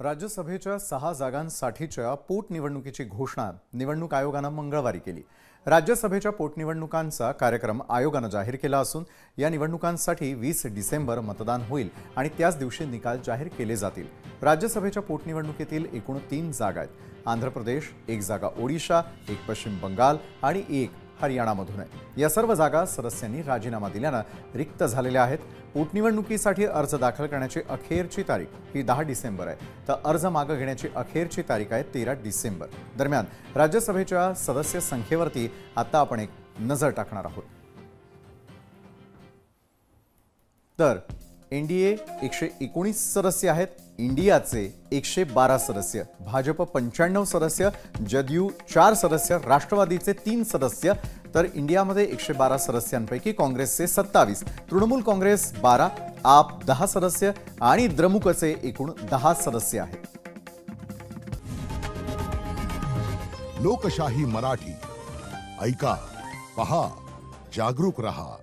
राज्यसभेच्या 6 जागांसाठीच्या पोटनिवडणुकीची घोषणा निवडणूक आयोगानं मंगळवारी केली। राज्यसभेच्या पोटनिवडणुकांचा कार्यक्रम आयोगानं जाहीर केला असून या निवडणुकांसाठी 20 डिसेंबर मतदान होईल आणि त्याच दिवशी निकाल जाहीर केले जातील। राज्यसभेच्या पोटनिवडणुकीतील एकूण 3 जागा आहेत। आंध्र प्रदेश, 1 जागा ओडिशा, 1 पश्चिम बंगाल आणि 1 हरियाणामधून आहे। या सर्व जागा सदस्यांनी राजीनामा दिल्यानं रिक्त झालेल्या आहेत। पोटनिवडणुकीसाठी अर्ज दाखल करण्याची अखेरची तारीख ही 10 डिसेंबर आहे, तर अर्ज मागे घेण्याची अखेरची तारीख आहे 13 डिसेंबर। दरम्यान राज्यसभेच्या सदस्य संख्येवरती आता आपण एक नजर टाकणार आहोत। तर एनडीए 119 सदस्य आहेत, इंडियाचे 112 सदस्य, भाजप 95 सदस्य, जदयू 4 सदस्य, राष्ट्रवादीचे 3 सदस्य, तर इंडियामध्ये 112 सदस्यांपैकी काँग्रेसचे 27, तृणमूल काँग्रेस 12, आप 10 सदस्य आणि द्रमुकचे एकूण 10 सदस्य आहेत। लोकशाही मराठी ऐका, पहा, जागरूक रहा।